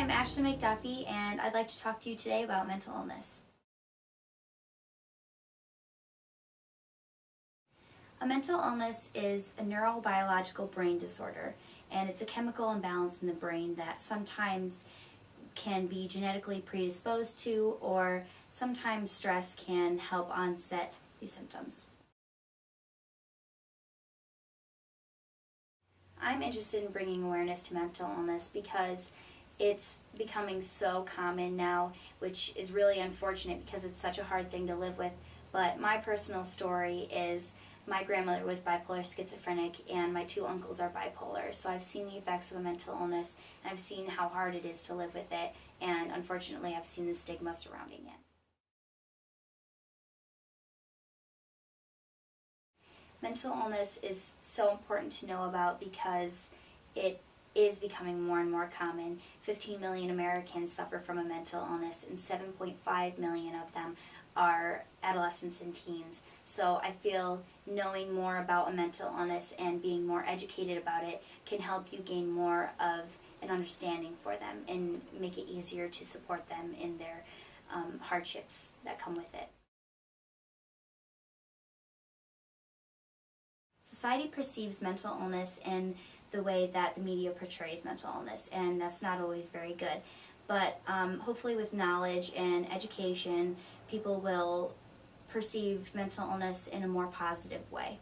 I'm Ashley McDuffie, and I'd like to talk to you today about mental illness. A mental illness is a neurobiological brain disorder, and it's a chemical imbalance in the brain that sometimes can be genetically predisposed to, or sometimes stress can help onset these symptoms. I'm interested in bringing awareness to mental illness because it's becoming so common now, which is really unfortunate because it's such a hard thing to live with. But my personal story is my grandmother was bipolar schizophrenic and my two uncles are bipolar. So I've seen the effects of a mental illness and I've seen how hard it is to live with it, and unfortunately I've seen the stigma surrounding it. Mental illness is so important to know about because it is becoming more and more common. 15 million Americans suffer from a mental illness and 7.5 million of them are adolescents and teens. So I feel knowing more about a mental illness and being more educated about it can help you gain more of an understanding for them and make it easier to support them in their hardships that come with it. Society perceives mental illness in the way that the media portrays mental illness, and that's not always very good. But hopefully with knowledge and education, people will perceive mental illness in a more positive way.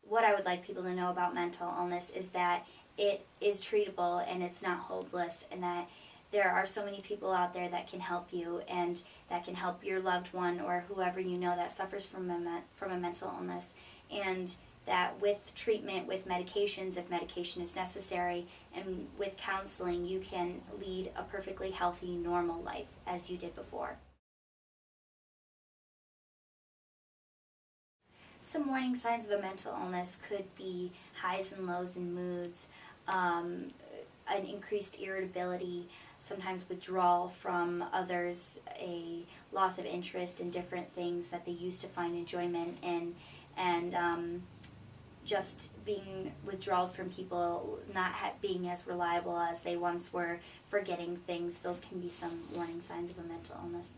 What I would like people to know about mental illness is that it is treatable and it's not hopeless, and that there are so many people out there that can help you and that can help your loved one or whoever you know that suffers from a mental illness, and that with treatment, with medications, if medication is necessary, and with counseling, you can lead a perfectly healthy, normal life as you did before. Some warning signs of a mental illness could be highs and lows in moods, an increased irritability, sometimes withdrawal from others, a loss of interest in different things that they used to find enjoyment in, and just being withdrawal from people, not being as reliable as they once were, forgetting things. Those can be some warning signs of a mental illness.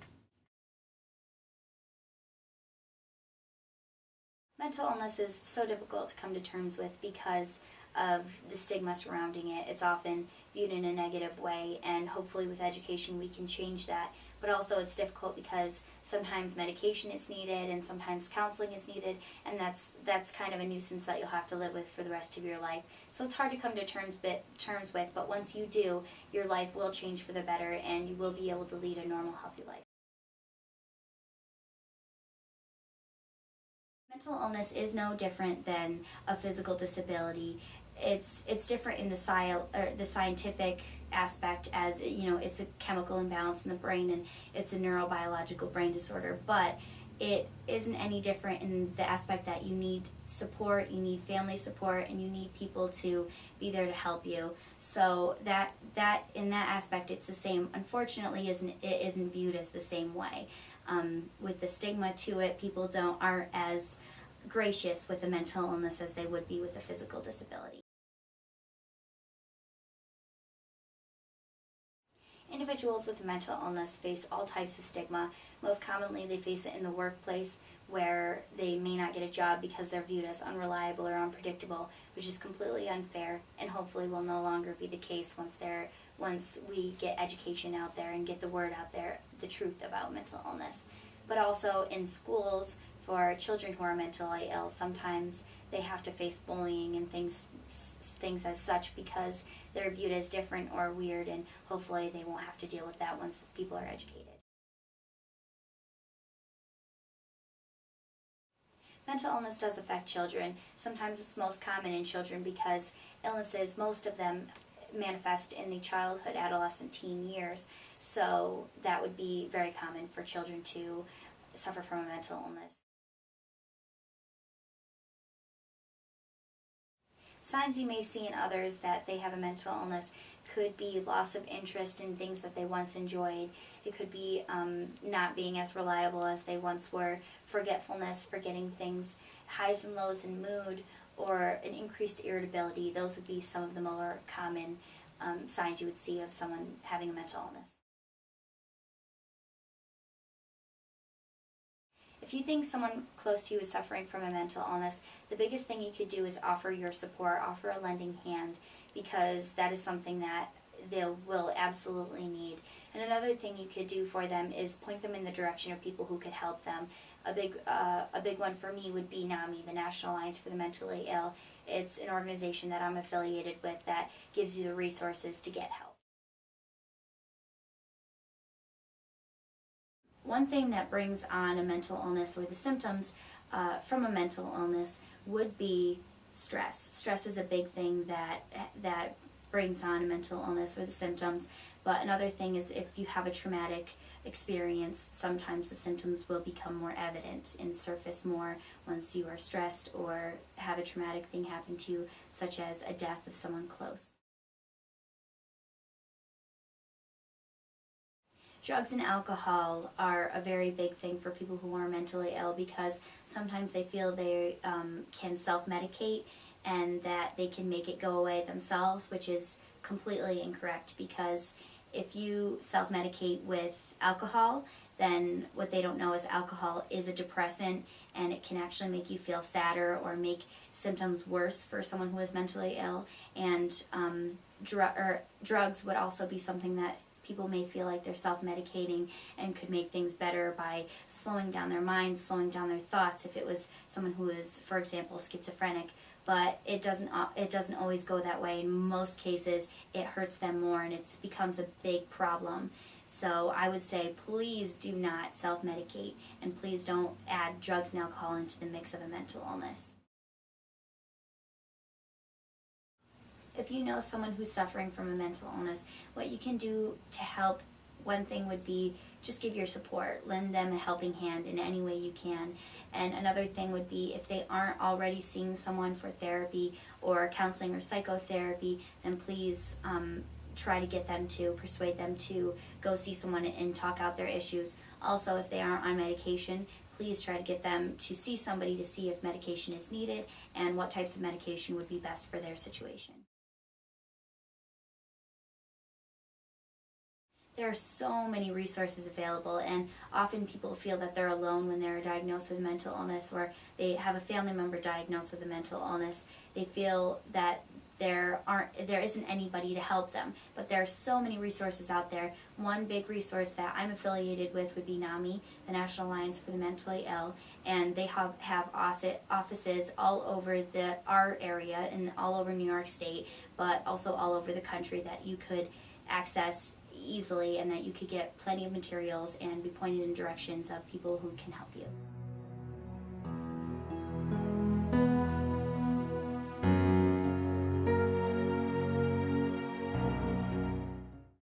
Mental illness is so difficult to come to terms with because of the stigma surrounding it. It's often viewed in a negative way, and hopefully with education we can change that. But also it's difficult because sometimes medication is needed and sometimes counseling is needed, and that's kind of a nuisance that you'll have to live with for the rest of your life. So it's hard to come to terms with, but once you do, your life will change for the better and you will be able to lead a normal, healthy life. Mental illness is no different than a physical disability. It's different in the scientific aspect, as it's a chemical imbalance in the brain and it's a neurobiological brain disorder, but it isn't any different in the aspect that you need support, you need family support, and you need people to be there to help you. So that in that aspect it's the same. Unfortunately, it isn't viewed as the same way. With the stigma to it, people aren't as gracious with a mental illness as they would be with a physical disability. Individuals with a mental illness face all types of stigma. Most commonly, they face it in the workplace, where they may not get a job because they're viewed as unreliable or unpredictable, which is completely unfair, and hopefully will no longer be the case once we get education out there and get the word out there, the truth about mental illness. But also in schools, for children who are mentally ill, sometimes they have to face bullying and things as such because they're viewed as different or weird, and hopefully they won't have to deal with that once people are educated. Mental illness does affect children. Sometimes it's most common in children because illnesses, most of them manifest in the childhood, adolescent, teen years. So that would be very common for children to suffer from a mental illness. Signs you may see in others that they have a mental illness could be loss of interest in things that they once enjoyed. It could be not being as reliable as they once were, forgetfulness, forgetting things, highs and lows in mood, or an increased irritability. Those would be some of the more common signs you would see of someone having a mental illness. If you think someone close to you is suffering from a mental illness, the biggest thing you could do is offer your support, offer a lending hand, because that is something that they will absolutely need. And another thing you could do for them is point them in the direction of people who could help them. A big one for me would be NAMI, the National Alliance for the Mentally Ill. It's an organization that I'm affiliated with that gives you the resources to get help. One thing that brings on a mental illness, or the symptoms from a mental illness, would be stress. Stress is a big thing that brings on a mental illness or the symptoms. But another thing is, if you have a traumatic experience, sometimes the symptoms will become more evident and surface more once you are stressed or have a traumatic thing happen to you, such as a death of someone close. Drugs and alcohol are a very big thing for people who are mentally ill, because sometimes they feel they can self-medicate and that they can make it go away themselves, which is completely incorrect, because if you self-medicate with alcohol, then what they don't know is alcohol is a depressant, and it can actually make you feel sadder or make symptoms worse for someone who is mentally ill. And drugs would also be something that people may feel like they're self-medicating and could make things better by slowing down their minds, slowing down their thoughts, if it was someone who is, for example, schizophrenic. But it doesn't always go that way. In most cases, it hurts them more, and it becomes a big problem. So I would say, please do not self-medicate, and please don't add drugs and alcohol into the mix of a mental illness. If you know someone who's suffering from a mental illness, what you can do to help, one thing would be just give your support, lend them a helping hand in any way you can. And another thing would be, if they aren't already seeing someone for therapy or counseling or psychotherapy, then please try to get them to, persuade them to go see someone and talk out their issues. Also, if they aren't on medication, please try to get them to see somebody to see if medication is needed and what types of medication would be best for their situation. There are so many resources available, and often people feel that they're alone when they're diagnosed with mental illness, or they have a family member diagnosed with a mental illness. They feel that there isn't anybody to help them, but there are so many resources out there. One big resource that I'm affiliated with would be NAMI, the National Alliance for the Mentally Ill, and they have offices all over our area and all over New York State, but also all over the country that you could access easily, and that you could get plenty of materials and be pointed in directions of people who can help you.